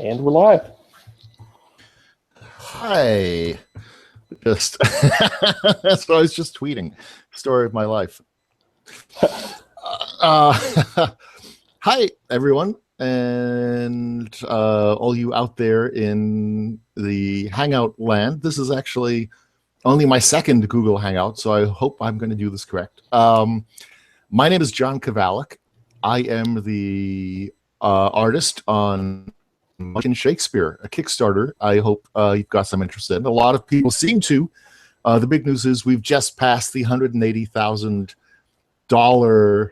And we're live. Hi. Just that's what I was just tweeting. Story of my life. Hi, everyone, and all you out there in the Hangout land. This is actually only my second Google Hangout, so I hope I'm going to do this correct. My name is John Kovalic. I am the artist on Munchkin Shakespeare, a Kickstarter. I hope you've got some interest in. A lot of people seem to. The big news is we've just passed the $180,000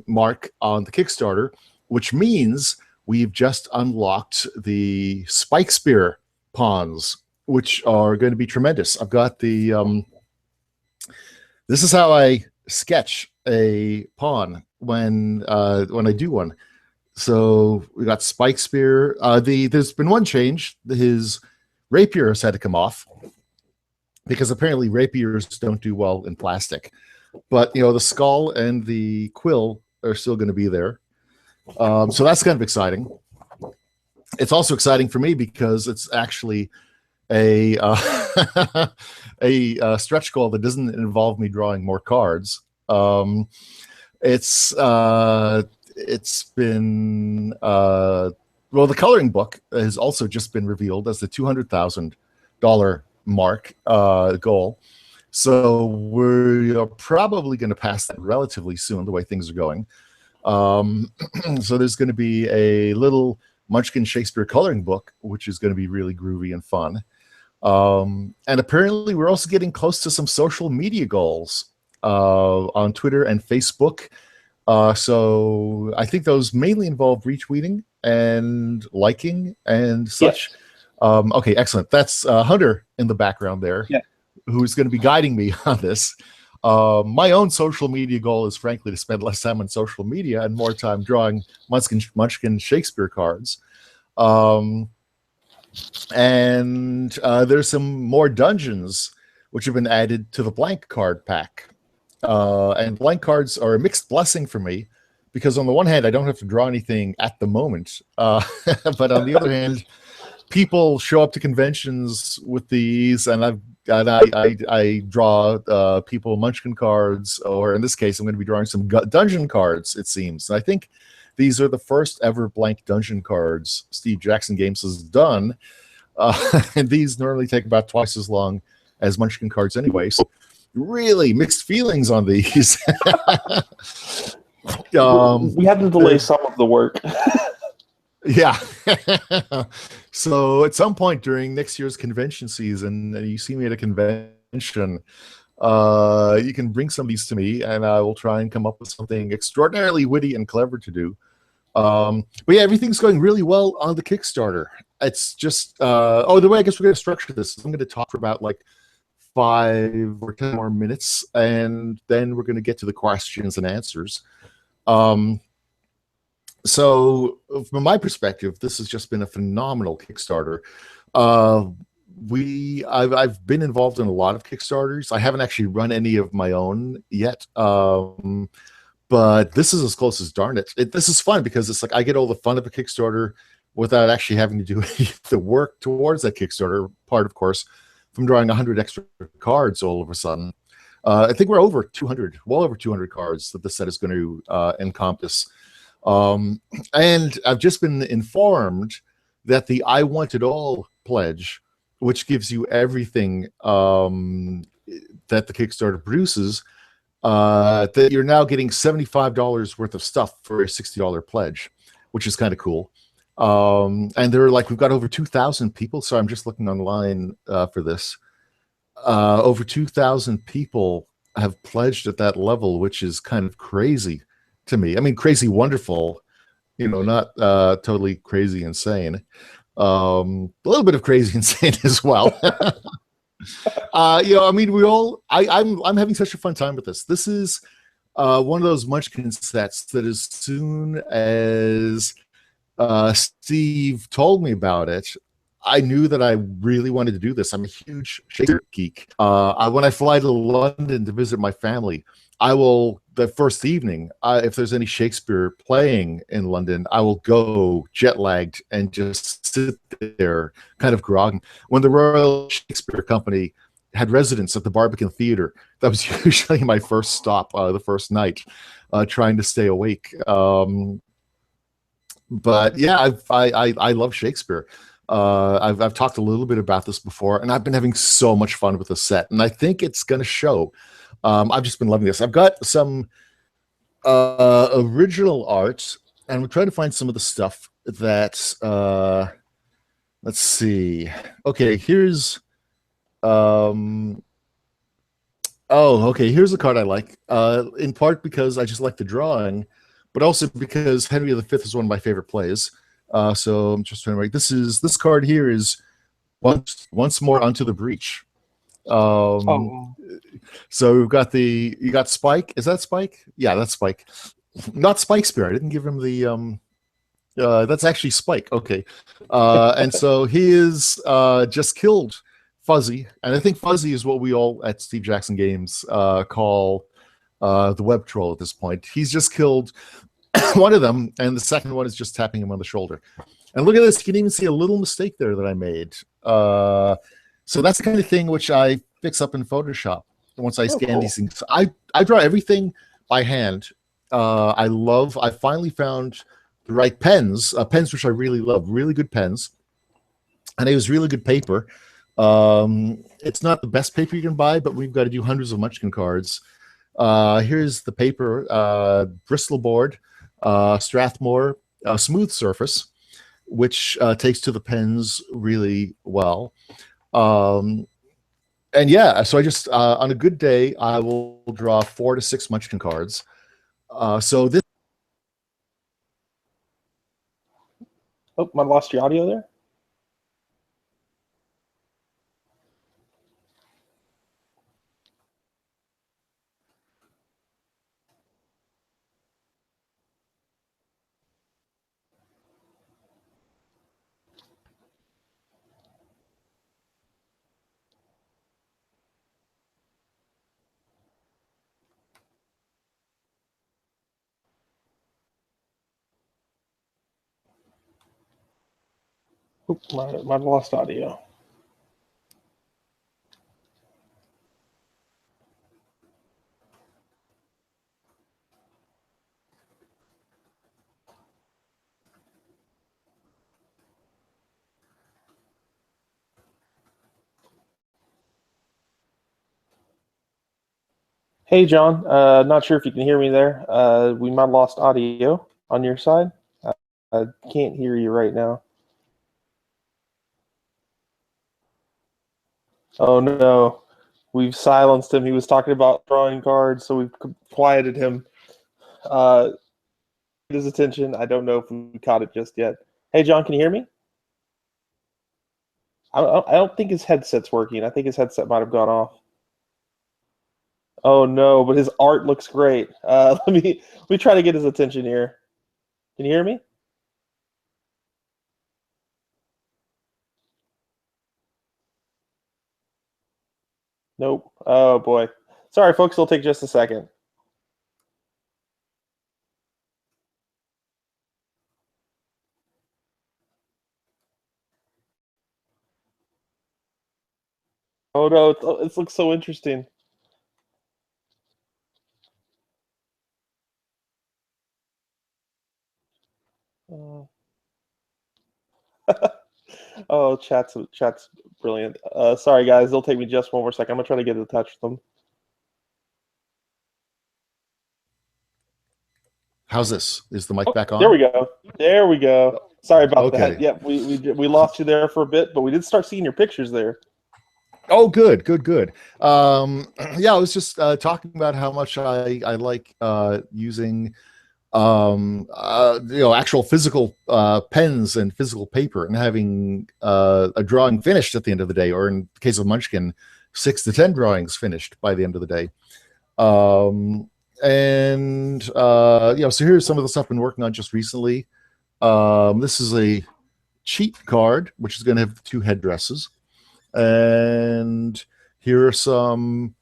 mark on the Kickstarter, which means we've just unlocked the Spike Spear pawns, which are going to be tremendous. I've got the this is how I sketch a pawn when I do one. So we got Spike Spear. There's been one change. His rapier has had to come off because apparently rapiers don't do well in plastic. But you know, the skull and the quill are still going to be there. So that's kind of exciting. It's also exciting for me because it's actually a stretch goal that doesn't involve me drawing more cards. It's been well, the coloring book has also just been revealed as the $200,000 mark goal. So we're probably going to pass that relatively soon, the way things are going. So there's going to be a little Munchkin Shakespeare coloring book, which is going to be really groovy and fun. And apparently we're also getting close to some social media goals on Twitter and Facebook. So I think those mainly involve retweeting and liking and such. Yeah. Okay, excellent. That's Hunter in the background there, yeah, who's going to be guiding me on this. My own social media goal is, frankly, to spend less time on social media and more time drawing Munchkin Shakespeare cards. And there's some more dungeons which have been added to the blank card pack. And blank cards are a mixed blessing for me because on the one hand, I don't have to draw anything at the moment. But on the other hand, people show up to conventions with these, and I draw people Munchkin cards, or in this case, I'm going to be drawing some dungeon cards, it seems. And I think these are the first ever blank dungeon cards Steve Jackson Games has done. And these normally take about twice as long as Munchkin cards anyway. So really mixed feelings on these. We had to delay some of the work. Yeah. So at some point during next year's convention season, and you see me at a convention, you can bring some of these to me, and I will try and come up with something extraordinarily witty and clever to do. But yeah, everything's going really well on the Kickstarter. It's just, oh, the way I guess we're going to structure this is I'm going to talk for about like 5 or 10 more minutes, and then we're going to get to the questions and answers. So from my perspective, this has just been a phenomenal Kickstarter. I've been involved in a lot of Kickstarters. I haven't actually run any of my own yet. But this is as close as darn it. This is fun because it's like I get all the fun of a Kickstarter without actually having to do any of the work towards that Kickstarter part, of course, from drawing 100 extra cards all of a sudden. I think we're over 200, well over 200 cards that the set is going to encompass. And I've just been informed that the I Want It All pledge, which gives you everything that the Kickstarter produces, that you're now getting $75 worth of stuff for a $60 pledge, which is kind of cool. And they're like, we've got over 2,000 people. So I'm just looking online for this. Over 2,000 people have pledged at that level, which is kind of crazy to me. I mean, crazy wonderful, you know, not totally crazy insane. A little bit of crazy insane as well. You know, I mean, I'm having such a fun time with this. This is one of those Munchkin sets that as soon as Steve told me about it, I knew that I really wanted to do this. I'm a huge Shakespeare geek. When I fly to London to visit my family, I will the first evening, if there's any Shakespeare playing in London, I will go jet lagged and just sit there, kind of groggy. When the Royal Shakespeare Company had residence at the Barbican Theatre, that was usually my first stop, the first night, trying to stay awake. But yeah, I love Shakespeare. I've talked a little bit about this before, and I've been having so much fun with the set, and I think it's going to show. I've just been loving this. I've got some original art, and we're trying to find some of the stuff that. Let's see. Okay, here's. Oh, okay. Here's a card I like. In part because I just like the drawing, but also because Henry V is one of my favorite plays. So I'm just trying to write. This card here is once more onto the breach. So we've got you got Spike. Is that Spike? Yeah, that's Spike. Not Spike Spear. I didn't give him the that's actually Spike. Okay. And so he is just killed Fuzzy, and I think Fuzzy is what we all at Steve Jackson Games call the web troll at this point. He's just killed one of them, and the second one is just tapping him on the shoulder. And look at this. You can even see a little mistake there that I made. So that's the kind of thing which I fix up in Photoshop once I scan these things. I draw everything by hand. I finally found the right pens, pens which I really love, really good pens. And it was really good paper. It's not the best paper you can buy, but we've got to do hundreds of Munchkin cards. Here's the paper, Bristol board, Strathmore, smooth surface, which takes to the pens really well. And yeah, so I just, on a good day, I will draw 4 to 6 Munchkin cards. So this. Oh, I lost your audio there. Oops, my lost audio. Hey, John. Not sure if you can hear me there. We might have lost audio on your side. I can't hear you right now. Oh, no. We've silenced him. He was talking about drawing cards, so we've quieted him. His attention. I don't know if we caught it just yet. Hey, John, can you hear me? I don't think his headset's working. I think his headset might have gone off. Oh no, but his art looks great. Let me try to get his attention here. Can you hear me? Nope. Oh boy. Sorry, folks. It'll take just a second. Oh no, it looks so interesting. Oh, chat's brilliant. Sorry guys, it'll take me just one more second. I'm gonna try to get in touch with them. How's this? Is the mic back on? There we go. There we go. Sorry about that. Okay. Yep, we lost you there for a bit, but we did start seeing your pictures there. Oh, good. Yeah, I was just talking about how much I like using actual physical pens and physical paper, and having a drawing finished at the end of the day, or in the case of Munchkin, 6 to 10 drawings finished by the end of the day. So here's some of the stuff I've been working on just recently. This is a cheat card, which is going to have 2 headdresses. And here are some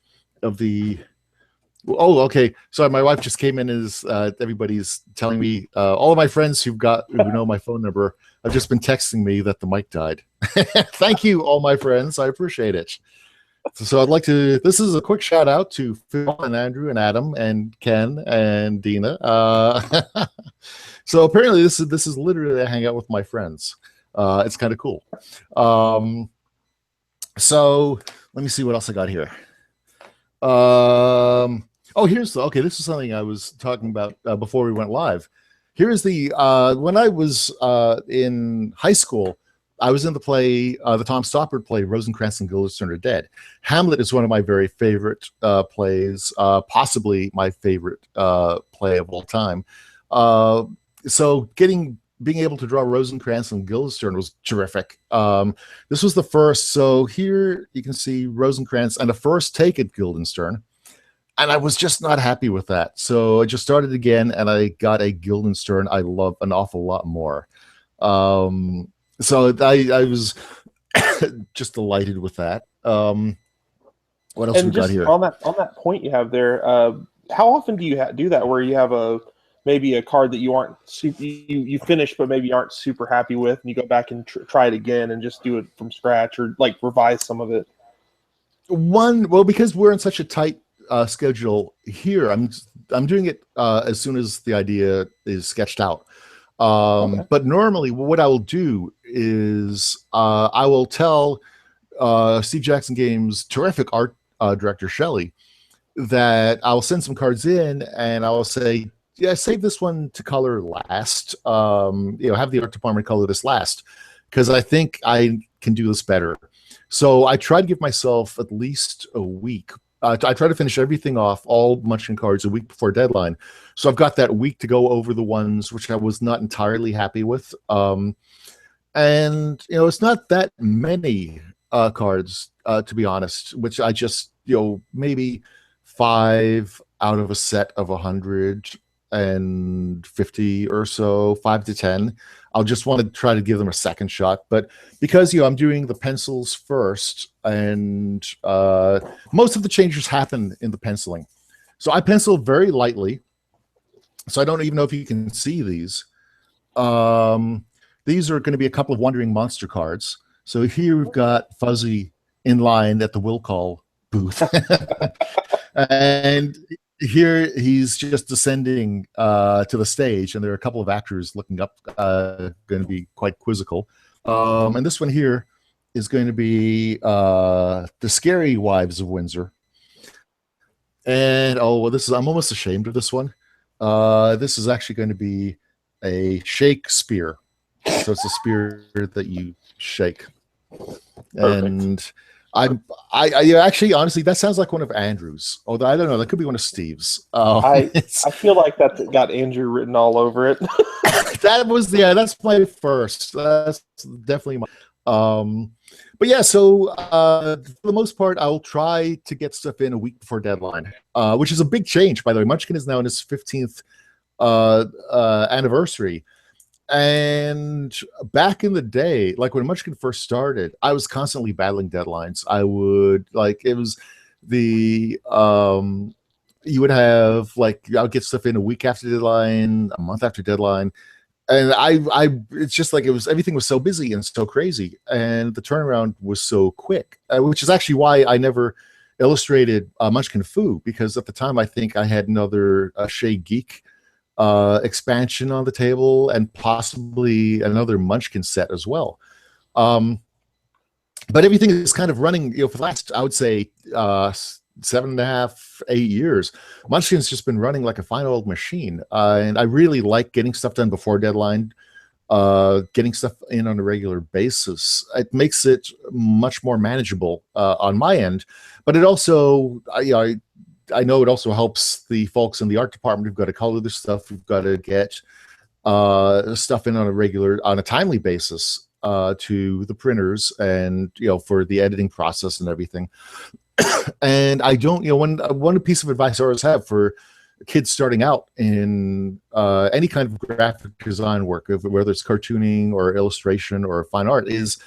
of the Oh, okay. Sorry, my wife just came in as everybody's telling me, all of my friends who know my phone number have just been texting me that the mic died. Thank you, all my friends. I appreciate it. So I'd like to. This is a quick shout out to Phil and Andrew and Adam and Ken and Dina. So apparently this is literally a hangout with my friends. It's kind of cool. So let me see what else I got here. Oh, okay. This is something I was talking about before we went live. Here's the when I was in high school, I was in the play, the Tom Stoppard play, Rosencrantz and Guildenstern are Dead. Hamlet is one of my very favorite plays, possibly my favorite play of all time. So being able to draw Rosencrantz and Guildenstern was terrific. This was the first. So here you can see Rosencrantz and the first take at Guildenstern. And I was just not happy with that. So I just started again and I got a Guildenstern I love an awful lot more. So I was just delighted with that. What else we got here? On that point you have there, how often do you do that where you have maybe a card that you aren't you finish but maybe aren't super happy with, and you go back and try it again and just do it from scratch or like revise some of it? Because we're in such a tight schedule here, I'm doing it as soon as the idea is sketched out. Okay. But normally what I will do is I will tell Steve Jackson Games' terrific art director Shelley that I'll send some cards in and I will say, yeah, save this one to color last. Have the art department color this last because I think I can do this better. So I try to give myself at least a week. I try to finish everything off, all Munchkin cards, a week before deadline. So I've got that week to go over the ones which I was not entirely happy with. And it's not that many cards, to be honest, which I just, maybe 5 out of a set of 150 or so, 5 to 10. I'll just want to try to give them a second shot. But because, I'm doing the pencils first and most of the changes happen in the penciling. So I pencil very lightly. So I don't even know if you can see these. These are going to be a couple of Wandering Monster cards. So here we've got Fuzzy in line at the will call booth. And here he's just descending to the stage, and there are a couple of actors looking up, going to be quite quizzical. And this one here is going to be The Scary Wives of Windsor. And I'm almost ashamed of this one. This is actually going to be a Shakespeare. So it's a spear that you shake. And actually, honestly, that sounds like one of Andrew's. Although I don't know, that could be one of Steve's. I feel like that got Andrew written all over it. That's my first. That's definitely my. But yeah, so for the most part, I'll try to get stuff in a week before deadline, which is a big change, by the way. Munchkin is now in his 15th anniversary. And back in the day, like when Munchkin first started, I was constantly battling deadlines. You would have I'll get stuff in a week after deadline, a month after deadline. And it's just like everything was so busy and so crazy. And the turnaround was so quick, which is actually why I never illustrated Munchkin Fu, because at the time I think I had another Shea Geek expansion on the table and possibly another Munchkin set as well. But everything is kind of running, for the last, I would say, 7.5, 8 years. Munchkin's just been running like a fine old machine. And I really like getting stuff done before deadline, getting stuff in on a regular basis. It makes it much more manageable on my end. But it also, I know it also helps the folks in the art department who've got to color this stuff. We've got to get stuff in on a timely basis to the printers and, for the editing process and everything. And I don't, one piece of advice I always have for kids starting out in any kind of graphic design work, whether it's cartooning or illustration or fine art, is,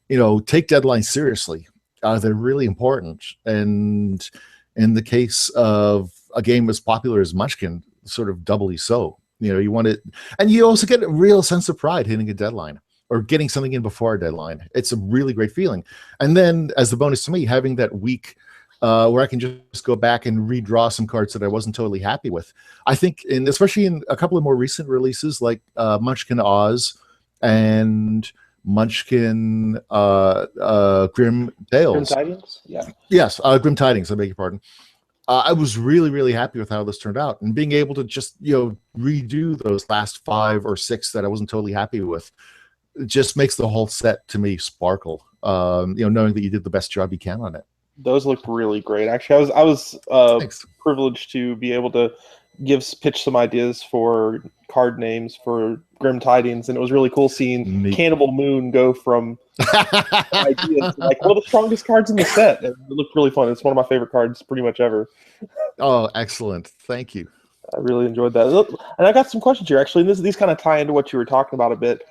take deadlines seriously. They're really important. And in the case of a game as popular as Munchkin, sort of doubly so. You want it, and you also get a real sense of pride hitting a deadline or getting something in before a deadline. It's a really great feeling. And then, as the bonus to me, having that week where I can just go back and redraw some cards that I wasn't totally happy with. I think, especially in a couple of more recent releases like Munchkin Oz and Munchkin Grim Tales. Grim Tidings? Yeah. Yes, Grim Tidings, I beg your pardon. I was really, really happy with how this turned out, and being able to just redo those last 5 or 6 that I wasn't totally happy with, it just makes the whole set to me sparkle. Knowing that you did the best job you can on it. Those looked really great. Actually, I was privileged to be able to pitch some ideas for card names for Grim Tidings, and it was really cool seeing Cannibal Moon go from ideas to like one of the strongest cards in the set. And it looked really fun. It's one of my favorite cards pretty much ever. Oh, excellent. Thank you. I really enjoyed that. And I got some questions here, actually, and these kind of tie into what you were talking about a bit.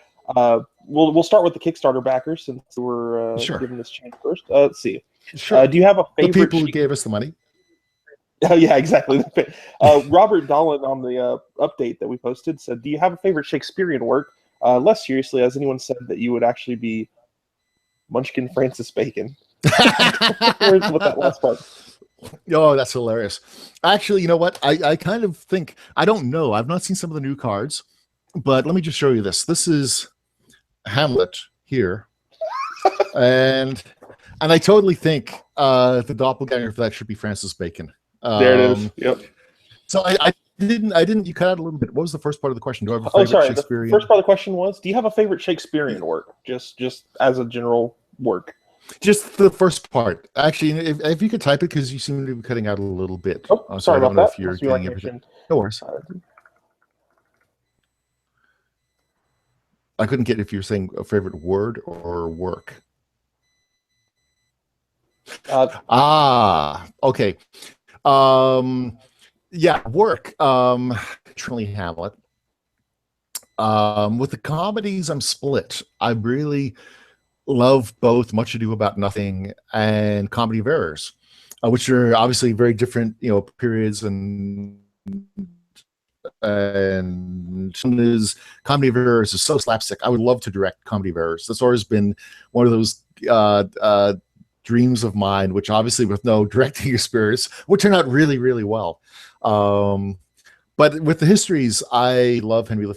We'll start with the Kickstarter backers since we're giving this chance first. Let's see. Sure. Do you have a favorite? The people who gave us the money. Oh, yeah, exactly. Robert Dolan on the update that we posted said, do you have a favorite Shakespearean work? Less seriously, has anyone said that you would actually be Munchkin Francis Bacon? With that last part. Oh, that's hilarious. Actually, you know what? I kind of think, I don't know. I've not seen some of the new cards, but let me just show you this. This is Hamlet here. and I totally think the doppelganger for that should be Francis Bacon. There it is. Yep. So I didn't. You cut out a little bit. What was the first part of the question? Do I have a favorite Shakespearean? The first part of the question was, do you have a favorite Shakespearean work? Just as a general work. Just the first part. Actually, if you could type it, because you seem to be cutting out a little bit. Oh, sorry about that. If you're getting everything. No worries. I couldn't get if you're saying a favorite word or work. Okay. Yeah, work. Truly Hamlet. With the comedies, I'm split. I really love both Much Ado About Nothing and Comedy of Errors, which are obviously very different, periods and is Comedy of Errors is so slapstick. I would love to direct Comedy of Errors. That's always been one of those dreams of mine, which obviously with no directing experience would turn out really, really well. But with the histories, I love Henry V.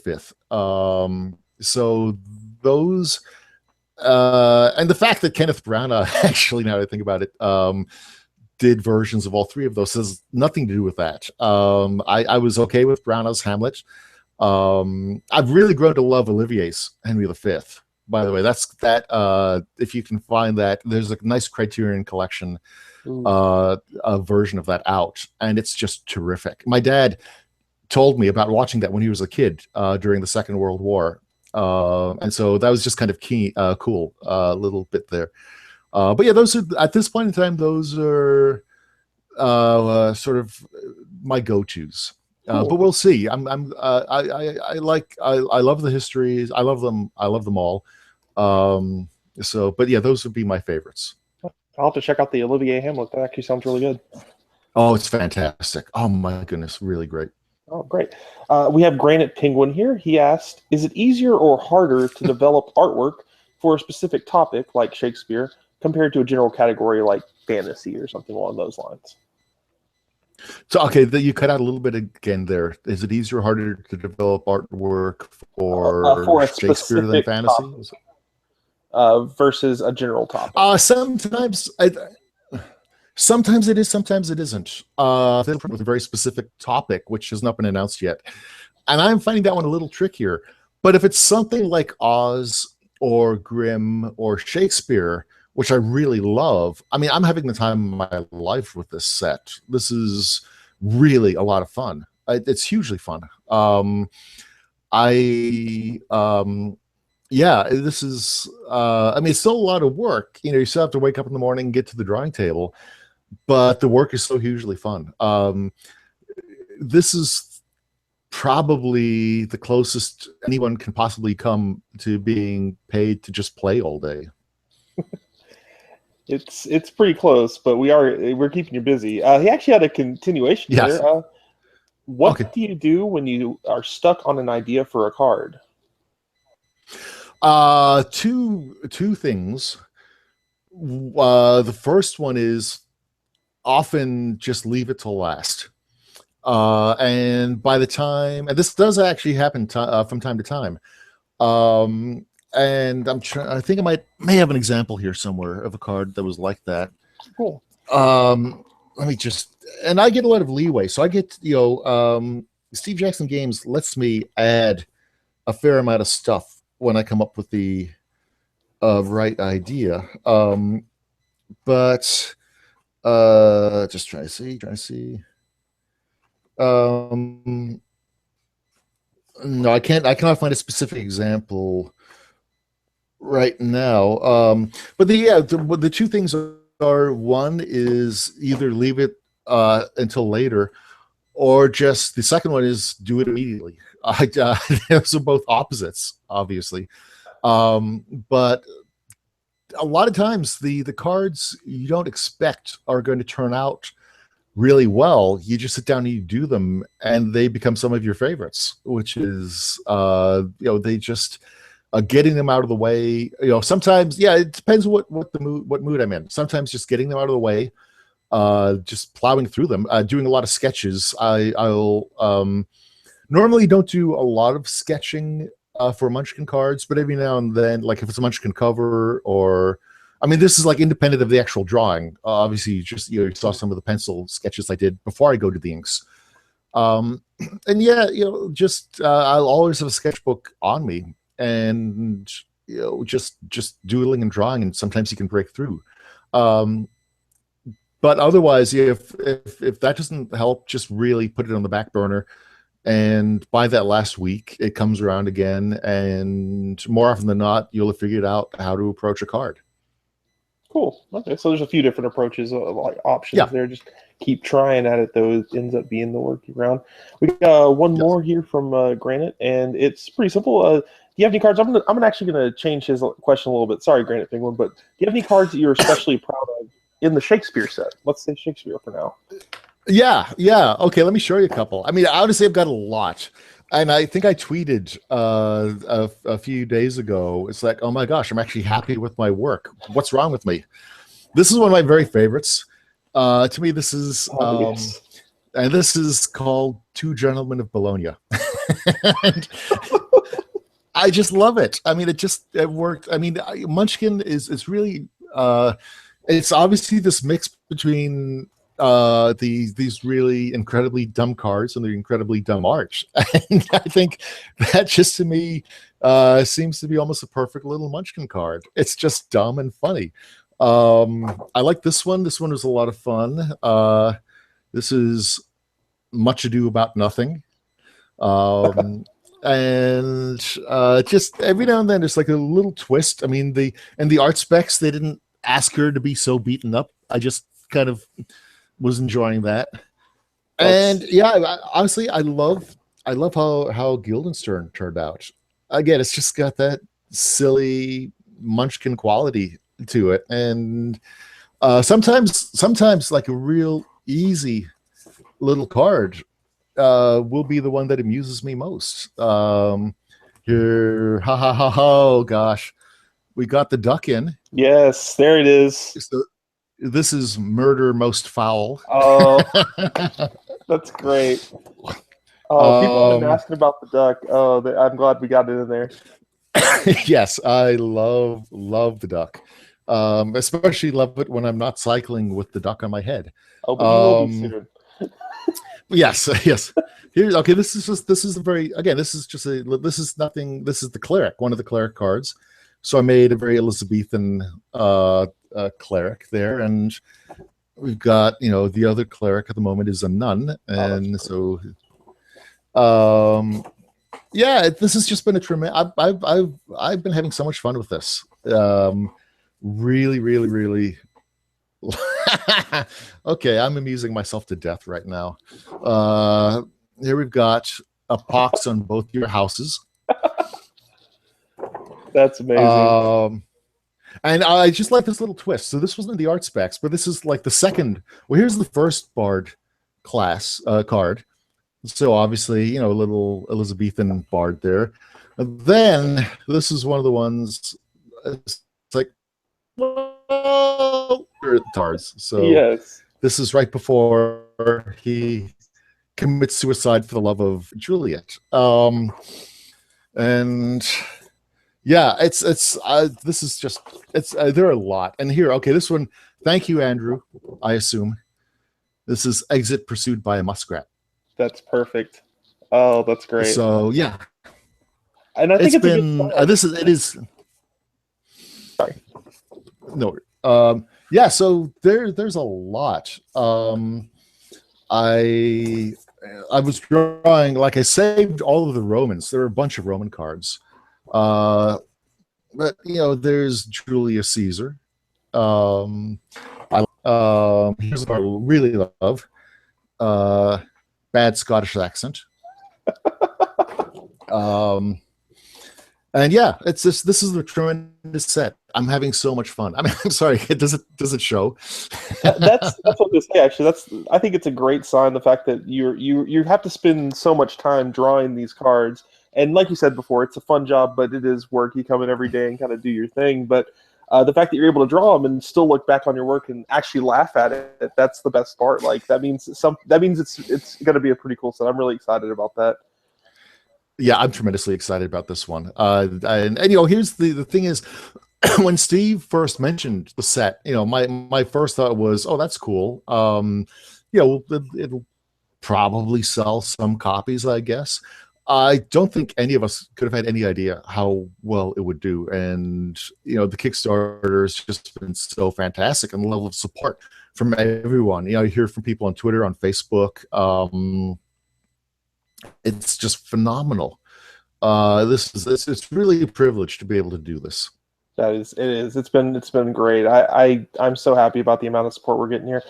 So those, and the fact that Kenneth Branagh, actually, now that I think about it, did versions of all 3 of those has nothing to do with that. I was okay with Branagh's Hamlet. I've really grown to love Olivier's Henry V. By the way, that's that. If you can find that, there's a nice Criterion Collection a version of that out, and it's just terrific. My dad told me about watching that when he was a kid during the Second World War, and so that was just kind of cool, a little bit there. But yeah, those are at this point in time. Those are sort of my go-tos. Cool. But we'll see. I love the histories. I love them all. But yeah, those would be my favorites. I'll have to check out the Olivier Hamlet. That actually sounds really good. Oh, it's fantastic. Oh my goodness, really great. Oh, great. We have Granite Penguin here. He asked, is it easier or harder to develop artwork for a specific topic like Shakespeare compared to a general category like fantasy or something along those lines? So, okay, you cut out a little bit again there. Is it easier or harder to develop artwork for Shakespeare than fantasy? Versus a general topic? Sometimes it is, sometimes it isn't. With a very specific topic, which has not been announced yet. And I'm finding that one a little trickier. But if it's something like Oz or Grimm or Shakespeare, which I really love. I mean, I'm having the time of my life with this set. This is really a lot of fun. It's hugely fun. Yeah, this is, I mean, it's still a lot of work. You still have to wake up in the morning and get to the drawing table, but the work is so hugely fun. This is probably the closest anyone can possibly come to being paid to just play all day. It's pretty close, but we're keeping you busy. He actually had a continuation Yes. here. What Okay. do you do when you are stuck on an idea for a card? Two things. The first one is often just leave it till last. And by the time, and this does actually happen from time to time. And I think may have an example here somewhere of a card that was like that. Cool. Let me just, and I get a lot of leeway. So I get, Steve Jackson Games lets me add a fair amount of stuff when I come up with the right idea. But just trying to see. No, I cannot find a specific example right now. But the two things are, one is either leave it until later, or just the second one is do it immediately. Those are both opposites, obviously. But a lot of times the cards you don't expect are going to turn out really well. You just sit down and you do them, and they become some of your favorites, which is they just getting them out of the way. Sometimes, it depends what mood I'm in. Sometimes just getting them out of the way, just plowing through them, doing a lot of sketches. I'll normally don't do a lot of sketching for Munchkin cards, but every now and then, like if it's a Munchkin cover, or I mean, this is like independent of the actual drawing. Obviously, you saw some of the pencil sketches I did before I go to the inks. And I'll always have a sketchbook on me, and just doodling and drawing, and sometimes you can break through. But otherwise, if that doesn't help, just really put it on the back burner. And by that last week, it comes around again, and more often than not, you'll have figured out how to approach a card. Cool. Okay, so there's a few different approaches, like options there. Just keep trying at it, though. It ends up being the workaround. We got one more here from Granite, and it's pretty simple. Do you have any cards? I'm actually gonna change his question a little bit. Sorry, Granite Penguin, but do you have any cards that you're especially proud of in the Shakespeare set? Let's say Shakespeare for now. Yeah. Okay, let me show you a couple. I mean, honestly, I've got a lot. And I think I tweeted a few days ago. It's like, oh my gosh, I'm actually happy with my work. What's wrong with me? This is one of my very favorites. To me, this is, yes. And this is called Two Gentlemen of Bologna. And I just love it. I mean, it worked. I mean, Munchkin is really, it's obviously this mix between these really incredibly dumb cards and the incredibly dumb art. And I think that just to me seems to be almost a perfect little Munchkin card. It's just dumb and funny. I like this one. This one was a lot of fun. This is Much Ado About Nothing. And just every now and then there's like a little twist. I mean, the art specs, they didn't ask her to be so beaten up. I just kind of was enjoying that. And honestly, I love how Guildenstern turned out. Again, it's just got that silly Munchkin quality to it, and sometimes like a real easy little card will be the one that amuses me most. Here, oh gosh, we got the duck in. Yes, there it is. So, this is Murder Most Foul. Oh, that's great. People have been asking about the duck. Oh, I'm glad we got it in there. Yes, I love the duck. Especially love it when I'm not cycling with the duck on my head. Oh, but you will be soon. Yes. Here's okay. This is nothing. This is the cleric, one of the cleric cards. So I made a very Elizabethan cleric there, and we've got the other cleric at the moment is a nun, and so this has just been a tremendous. I've been having so much fun with this. Really. Okay, I'm amusing myself to death right now. Here we've got a pox on both your houses. That's amazing. And I just like this little twist. So this wasn't the art specs, but this is like the second. Well, here's the first Bard class card. So obviously, you know, a little Elizabethan Bard there. And then this is one of the ones. It's like, whoa, cards. So Yes. this is right before he commits suicide for the love of Juliet. And yeah, it's this is just there are a lot. And here, okay, this one. Thank you, Andrew. I assume this is Exit Pursued by a Muskrat. That's perfect. Oh, that's great. So yeah, and I think it's been it is. Sorry. No. Yeah. So there's a lot. I was drawing, like I saved all of the Romans. There are a bunch of Roman cards. But you know, there's Julius Caesar. Here's what I really love. Bad Scottish accent. And yeah, it's this is a tremendous set. I'm having so much fun. I mean, I'm sorry, does it show? That's what to say. Actually, I think it's a great sign, the fact that you have to spend so much time drawing these cards. And like you said before, it's a fun job, but it is work. You come in every day and kind of do your thing. But the fact that you're able to draw them and still look back on your work and actually laugh at it—that's the best part. Like that means it's going to be a pretty cool set. I'm really excited about that. Yeah, I'm tremendously excited about this one. And you know, here's the thing is, when Steve first mentioned the set, you know, my first thought was, oh, that's cool. You know, it'll probably sell some copies, I guess. I don't think any of us could have had any idea how well it would do. And, you know, the Kickstarter has just been so fantastic, and the level of support from everyone. You know, you hear from people on Twitter, on Facebook. It's just phenomenal. It's really a privilege to be able to do this. It is. It's been great. I'm so happy about the amount of support we're getting here.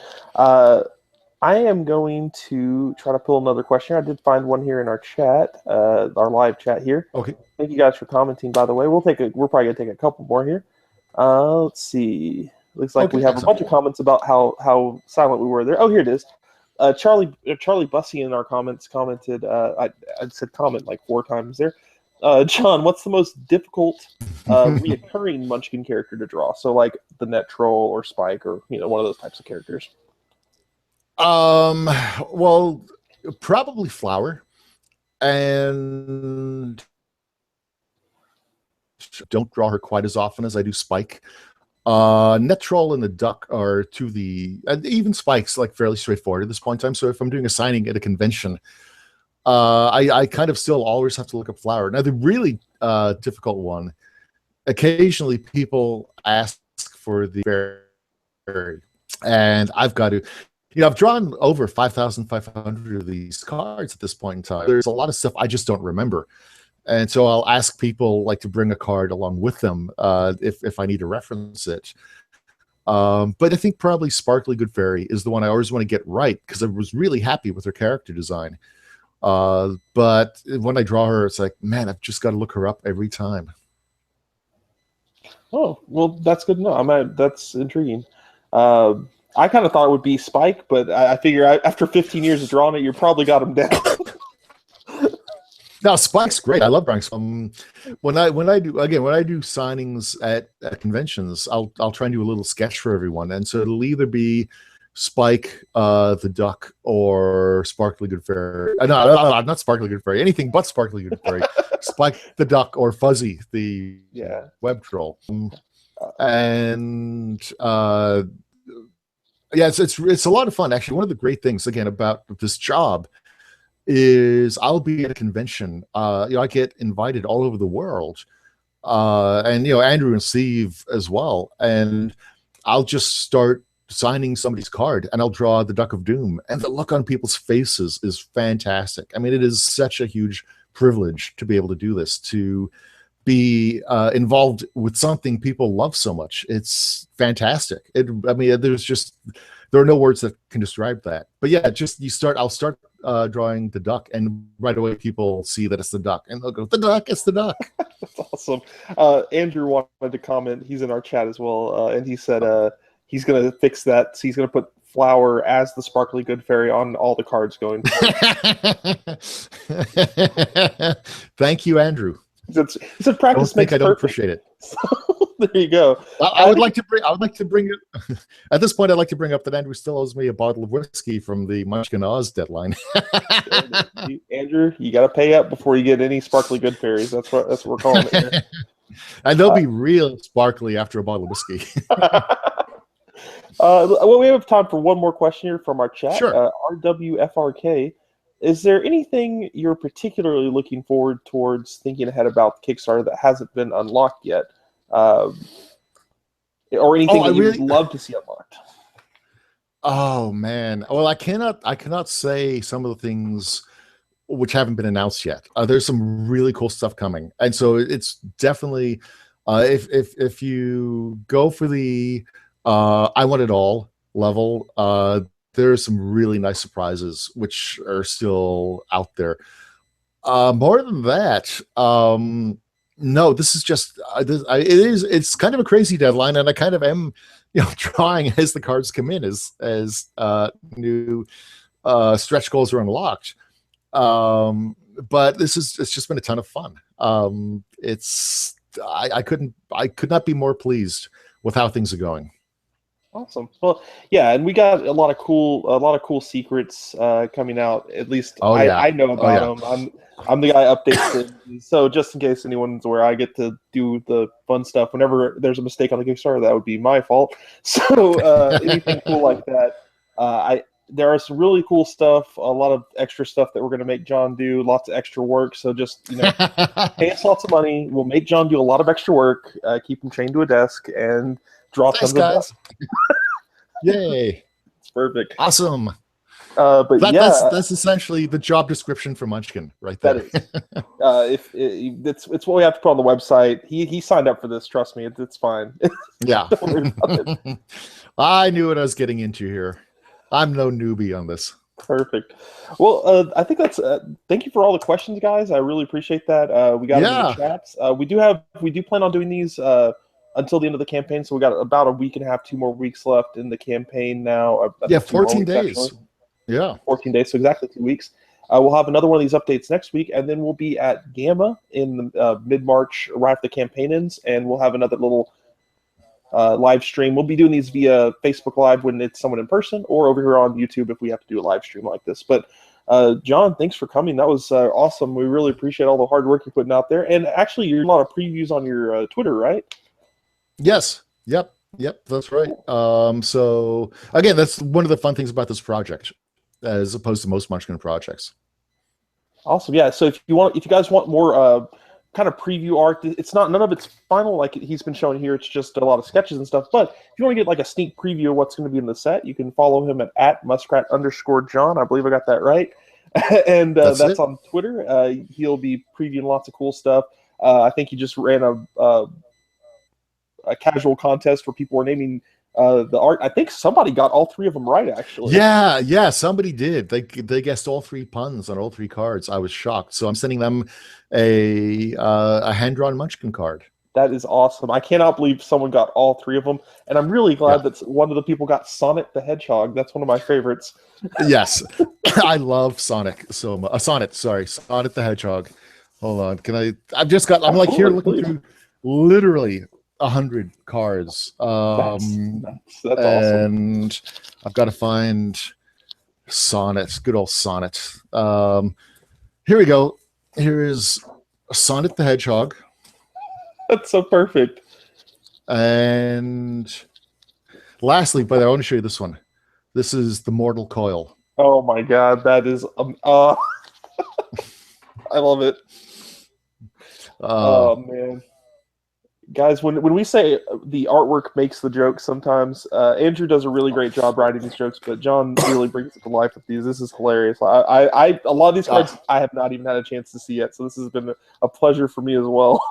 I am going to try to pull another question. I did find one here in our chat, our live chat here. Okay. Thank you guys for commenting, by the way. We're probably gonna take a couple more here. Let's see. Looks like we have a bunch of comments about how silent we were there. Oh, here it is. Charlie Bussy in our comments commented. I said comment like 4 times there. John, what's the most difficult reoccurring Munchkin character to draw? So like the Net Troll or Spike, or you know, one of those types of characters. Well, probably Flower, and don't draw her quite as often as I do Spike. Net Troll and the Duck are even Spike's like fairly straightforward at this point in time. So if I'm doing a signing at a convention, I kind of still always have to look up Flower. Now the really difficult one, occasionally people ask for the fairy, and I've got to. You know, I've drawn over 5,500 of these cards at this point in time. There's a lot of stuff I just don't remember. And so I'll ask people like to bring a card along with them if I need to reference it. But I think probably Sparkly Good Fairy is the one I always want to get right, because I was really happy with her character design. But when I draw her, it's like, man, I've just got to look her up every time. Oh, well, that's good to know. That's intriguing. I kind of thought it would be Spike, but I figure after 15 years of drawing it, you probably got him down. No, Spike's great. I love drawing. When I do signings at conventions, I'll try and do a little sketch for everyone, and so it'll either be Spike, the Duck, or Sparkly Good Fairy. No, not Sparkly Good Fairy. Anything but Sparkly Good Fairy. Spike, the Duck, or Fuzzy, the web troll. And yeah, it's a lot of fun, actually. One of the great things, again, about this job is I'll be at a convention. You know, I get invited all over the world, and you know, Andrew and Steve as well. And I'll just start signing somebody's card, and I'll draw the Duck of Doom, and the look on people's faces is fantastic. I mean, it is such a huge privilege to be able to do this, to be involved with something people love so much. It's fantastic. I mean, there are no words that can describe that. But yeah, I'll start drawing the duck, and right away people see that it's the duck, and they'll go, "The duck! It's the duck!" That's awesome. Andrew wanted to comment. He's in our chat as well, and he said he's going to fix that. So he's going to put Flower as the Sparkly Good Fairy on all the cards going forward. Thank you, Andrew. He said practice makes I don't perfect. appreciate it. So, there you go. I would like to bring it at this point. I'd like to bring up that Andrew still owes me a bottle of whiskey from the Munchkin Oz deadline. Andrew, you got to pay up before you get any Sparkly Good Fairies. That's what we're calling it here. And they'll be real sparkly after a bottle of whiskey. Well, we have time for one more question here from our chat. Sure. RWFRK. Is there anything you're particularly looking forward towards thinking ahead about Kickstarter that hasn't been unlocked yet? Or anything that you'd love to see unlocked? Oh man. Well, I cannot say some of the things which haven't been announced yet. There's some really cool stuff coming. And so it's definitely if you go for the I want it all level, there are some really nice surprises which are still out there. More than that, no, this is just it's kind of a crazy deadline, and I kind of am, trying as the cards come in as new stretch goals are unlocked. But it's just been a ton of fun. I could not be more pleased with how things are going. Awesome. Well, yeah, and we got a lot of cool secrets coming out. At least I know about them. I'm the guy who updates it. So just in case anyone's aware, I get to do the fun stuff. Whenever there's a mistake on the Kickstarter, that would be my fault. So anything cool like that, there are some really cool stuff. A lot of extra stuff that we're going to make John do. Lots of extra work. So just pay us lots of money. We'll make John do a lot of extra work. Keep him chained to a desk and draw tons of dust. Yay! It's perfect. Awesome. But that's essentially the job description for Munchkin, right there. That is. It's what we have to put on the website. He signed up for this. Trust me, it's fine. Yeah. Don't worry about it. I knew what I was getting into here. I'm no newbie on this. Perfect. Well, I think that's. Thank you for all the questions, guys. I really appreciate that. We got it in the chats. We do plan on doing these until the end of the campaign. So we got about a week and a half, 2 more weeks left in the campaign now. 14 days. Actually. Yeah, 14 days. So exactly 2 weeks. We'll have another one of these updates next week, and then we'll be at Gamma in mid-March, right after the campaign ends, and we'll have another little live stream. We'll be doing these via Facebook Live when it's someone in person, or over here on YouTube if we have to do a live stream like this. But John, thanks for coming. That was awesome. We really appreciate all the hard work you're putting out there. And actually, you're a lot of previews on your Twitter, right? Yes. Yep. That's right. So again, that's one of the fun things about this project, as opposed to most Munchkin projects. Awesome. Yeah. So if you guys want more kind of preview art, none of it's final like he's been showing here. It's just a lot of sketches and stuff. But if you want to get like a sneak preview of what's going to be in the set, you can follow him at muskrat_John. I believe I got that right. And that's on Twitter. He'll be previewing lots of cool stuff. I think he just ran a casual contest where people were naming the art. I think somebody got all 3 of them right, actually. Yeah, somebody did. They guessed all 3 puns on all 3 cards. I was shocked. So I'm sending them a hand-drawn Munchkin card. That is awesome. I cannot believe someone got all 3 of them, and I'm really glad that one of the people got Sonic the Hedgehog. That's one of my favorites. Yes, I love Sonic so much. Sonic the Hedgehog. Hold on, I'm like here looking through literally 100 cards. That's awesome. And I've got to find Sonnet, good old Sonnet. Here we go. Here is Sonnet the Hedgehog. That's so perfect. And lastly, but I want to show you this one. This is the Mortal Coil. Oh my god, that is I love it. Oh man. Guys, when we say the artwork makes the joke sometimes, Andrew does a really great job writing these jokes, but John really brings it to life with these. This is hilarious. A lot of these cards I have not even had a chance to see yet, so this has been a pleasure for me as well.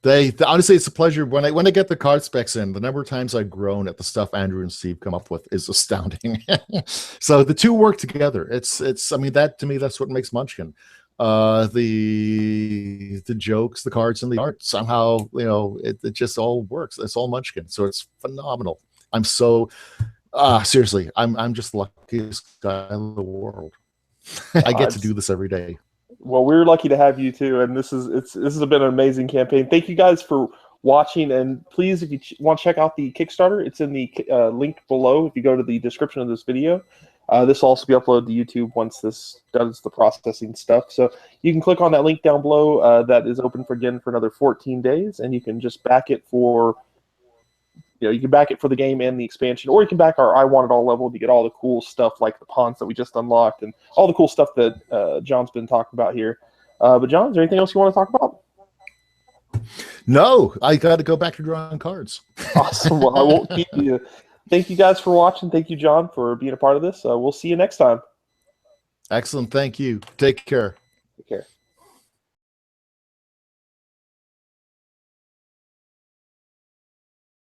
Honestly, it's a pleasure when I get the card specs in. The number of times I've grown at the stuff Andrew and Steve come up with is astounding. So the two work together. It's I mean, that to me, that's what makes Munchkin. The jokes, the cards, and the art, somehow, it just all works. It's all Munchkin, so it's phenomenal. I'm so seriously, I'm just the luckiest guy in the world. I get to do this every day. Well, we're lucky to have you too, and this has been an amazing campaign. Thank you guys for watching, and please, if you want to check out the Kickstarter, it's in the link below. If you go to the description of this video, this will also be uploaded to YouTube once this does the processing stuff. So you can click on that link down below. That is open for another 14 days, and you can just back it for. You can back it for the game and the expansion, or you can back our I Want It All level to get all the cool stuff like the pawns that we just unlocked and all the cool stuff that John's been talking about here. But John, is there anything else you want to talk about? No, I got to go back to drawing cards. Awesome. Well, I won't keep you. Thank you guys for watching. Thank you, John, for being a part of this. We'll see you next time. Excellent. Thank you. Take care. Take care.